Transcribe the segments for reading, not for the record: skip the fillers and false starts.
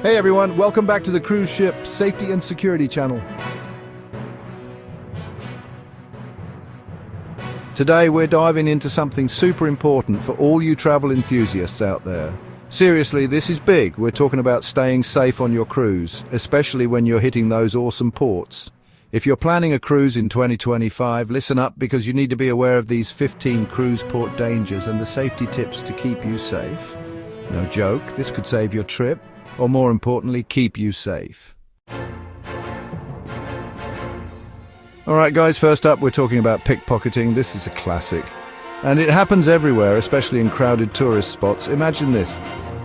Hey everyone, welcome back to the Cruise Ship Safety and Security channel. Today we're diving into something super important for all you travel enthusiasts out there. Seriously, this is big. We're talking about staying safe on your cruise, especially when you're hitting those awesome ports. If you're planning a cruise in 2025, listen up because you need to be aware of these 15 cruise port dangers and the safety tips to keep you safe. No joke, this could save your trip, or more importantly, keep you safe. Alright guys, first up we're talking about pickpocketing. This is a classic. And it happens everywhere, especially in crowded tourist spots. Imagine this.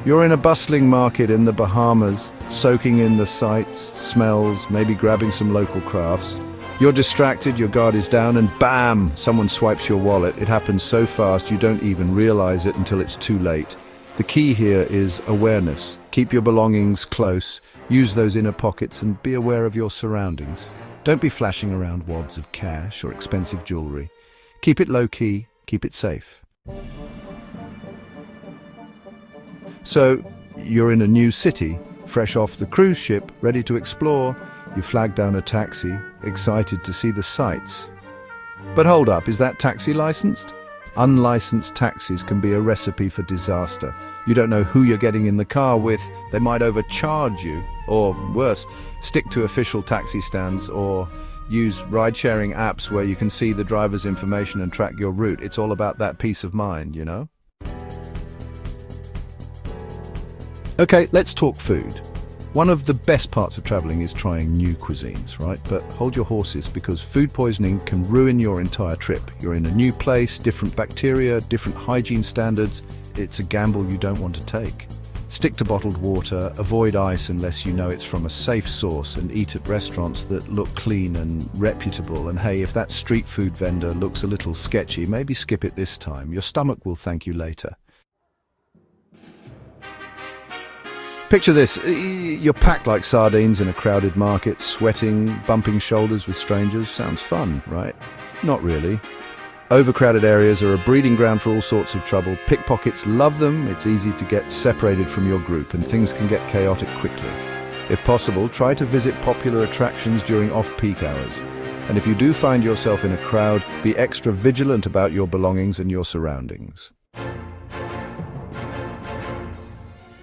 You're in a bustling market in the Bahamas, soaking in the sights, smells, maybe grabbing some local crafts. You're distracted, your guard is down, and bam! Someone swipes your wallet. It happens so fast you don't even realize it until it's too late. The key here is awareness. Keep your belongings close, use those inner pockets, and be aware of your surroundings. Don't be flashing around wads of cash or expensive jewelry. Keep it low-key, keep it safe. So, you're in a new city, fresh off the cruise ship, ready to explore. You flag down a taxi, excited to see the sights. But hold up, is that taxi licensed? Unlicensed taxis can be a recipe for disaster. You don't know who you're getting in the car with, they might overcharge you, or worse, stick to official taxi stands, or use ride-sharing apps where you can see the driver's information and track your route. It's all about that peace of mind, you know? Okay, let's talk food. One of the best parts of traveling is trying new cuisines, right? But hold your horses, because food poisoning can ruin your entire trip. You're in a new place, different bacteria, different hygiene standards. It's a gamble you don't want to take. Stick to bottled water, avoid ice unless you know it's from a safe source, and eat at restaurants that look clean and reputable. And hey, if that street food vendor looks a little sketchy, maybe skip it this time. Your stomach will thank you later. Picture this, you're packed like sardines in a crowded market, sweating, bumping shoulders with strangers. Sounds fun, right? Not really. Overcrowded areas are a breeding ground for all sorts of trouble. Pickpockets love them. It's easy to get separated from your group and things can get chaotic quickly. If possible, try to visit popular attractions during off-peak hours. And if you do find yourself in a crowd, be extra vigilant about your belongings and your surroundings.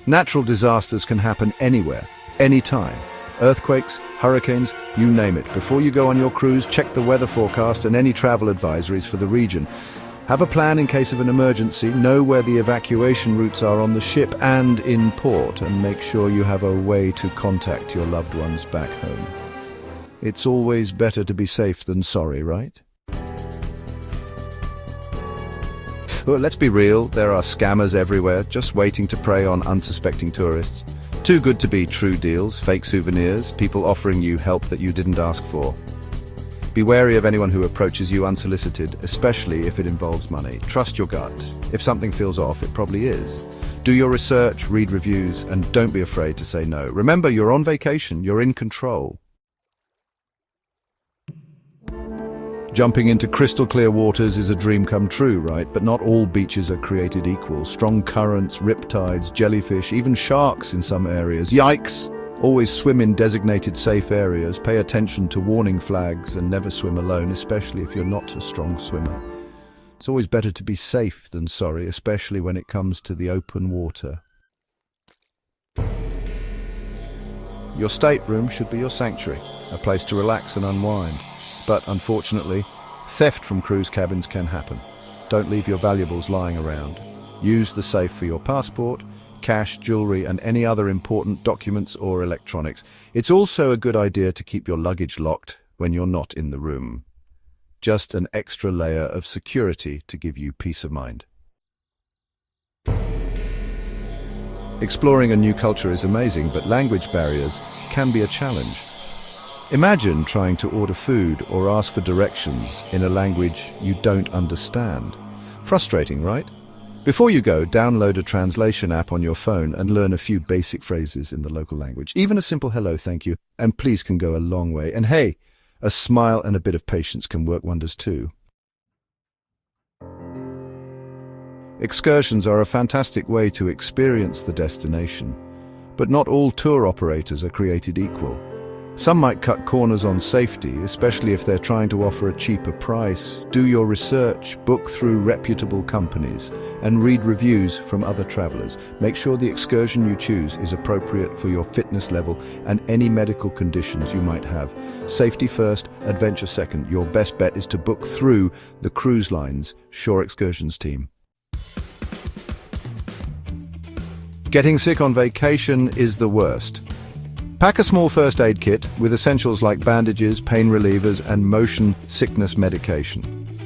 Natural disasters can happen anywhere, anytime. Earthquakes, hurricanes, you name it. Before you go on your cruise, check the weather forecast and any travel advisories for the region. Have a plan in case of an emergency, know where the evacuation routes are on the ship and in port, and make sure you have a way to contact your loved ones back home. It's always better to be safe than sorry, right? Well, let's be real, there are scammers everywhere, just waiting to prey on unsuspecting tourists. Too good to be true deals, fake souvenirs, people offering you help that you didn't ask for. Be wary of anyone who approaches you unsolicited, especially if it involves money. Trust your gut. If something feels off, it probably is. Do your research, read reviews, and don't be afraid to say no. Remember, you're on vacation, you're in control. Jumping into crystal clear waters is a dream come true, right? But not all beaches are created equal. Strong currents, riptides, jellyfish, even sharks in some areas. Yikes! Always swim in designated safe areas, pay attention to warning flags, and never swim alone, especially if you're not a strong swimmer. It's always better to be safe than sorry, especially when it comes to the open water. Your stateroom should be your sanctuary, a place to relax and unwind. But unfortunately, theft from cruise cabins can happen. Don't leave your valuables lying around. Use the safe for your passport, cash, jewelry, and any other important documents or electronics. It's also a good idea to keep your luggage locked when you're not in the room. Just an extra layer of security to give you peace of mind. Exploring a new culture is amazing, but language barriers can be a challenge. Imagine trying to order food or ask for directions in a language you don't understand. Frustrating, right? Before you go, download a translation app on your phone and learn a few basic phrases in the local language. Even a simple hello, thank you, and please can go a long way. And hey, a smile and a bit of patience can work wonders too. Excursions are a fantastic way to experience the destination. But not all tour operators are created equal. Some might cut corners on safety, especially if they're trying to offer a cheaper price. Do your research, book through reputable companies, and read reviews from other travelers. Make sure the excursion you choose is appropriate for your fitness level and any medical conditions you might have. Safety first, adventure second. Your best bet is to book through the cruise line's Shore Excursions team. Getting sick on vacation is the worst. Pack a small first aid kit with essentials like bandages, pain relievers, and motion sickness medication.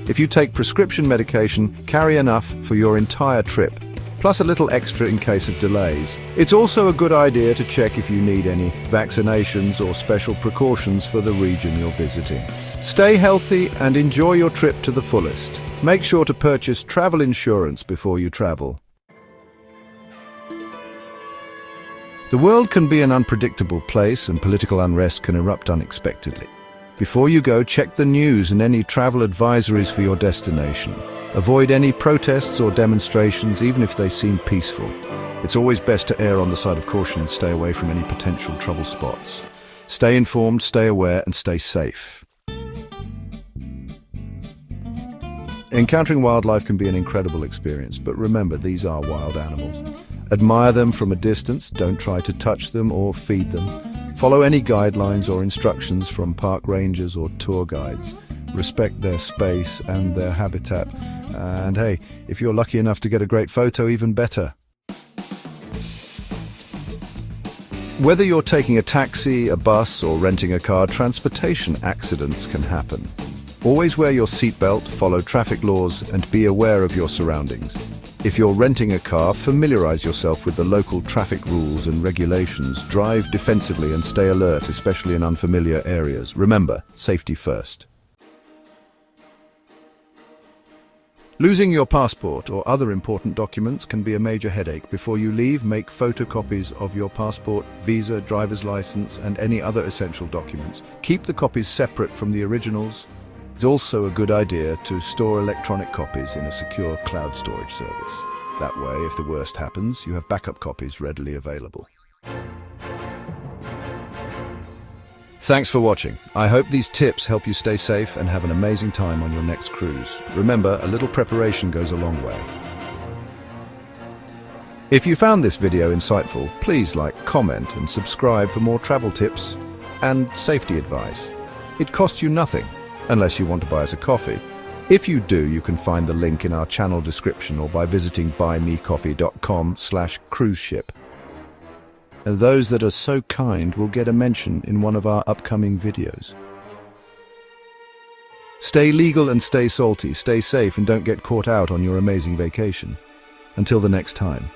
If you take prescription medication, carry enough for your entire trip, plus a little extra in case of delays. It's also a good idea to check if you need any vaccinations or special precautions for the region you're visiting. Stay healthy and enjoy your trip to the fullest. Make sure to purchase travel insurance before you travel. The world can be an unpredictable place and political unrest can erupt unexpectedly. Before you go, check the news and any travel advisories for your destination. Avoid any protests or demonstrations, even if they seem peaceful. It's always best to err on the side of caution and stay away from any potential trouble spots. Stay informed, stay aware, and stay safe. Encountering wildlife can be an incredible experience, but remember, these are wild animals. Admire them from a distance, don't try to touch them or feed them. Follow any guidelines or instructions from park rangers or tour guides. Respect their space and their habitat. And hey, if you're lucky enough to get a great photo, even better. Whether you're taking a taxi, a bus, or renting a car, transportation accidents can happen. Always wear your seatbelt, follow traffic laws, and be aware of your surroundings. If you're renting a car, familiarize yourself with the local traffic rules and regulations. Drive defensively and stay alert, especially in unfamiliar areas. Remember, safety first. Losing your passport or other important documents can be a major headache. Before you leave, make photocopies of your passport, visa, driver's license, and any other essential documents. Keep the copies separate from the originals. It's also a good idea to store electronic copies in a secure cloud storage service. That way, if the worst happens, you have backup copies readily available. Thanks for watching. I hope these tips help you stay safe and have an amazing time on your next cruise. Remember, a little preparation goes a long way. If you found this video insightful, please like, comment, and subscribe for more travel tips and safety advice. It costs you nothing, unless you want to buy us a coffee. If you do, you can find the link in our channel description or by visiting buymecoffee.com/cruiseship. And those that are so kind will get a mention in one of our upcoming videos. Stay legal and stay salty, stay safe and don't get caught out on your amazing vacation. Until the next time.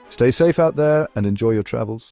Stay safe out there and enjoy your travels.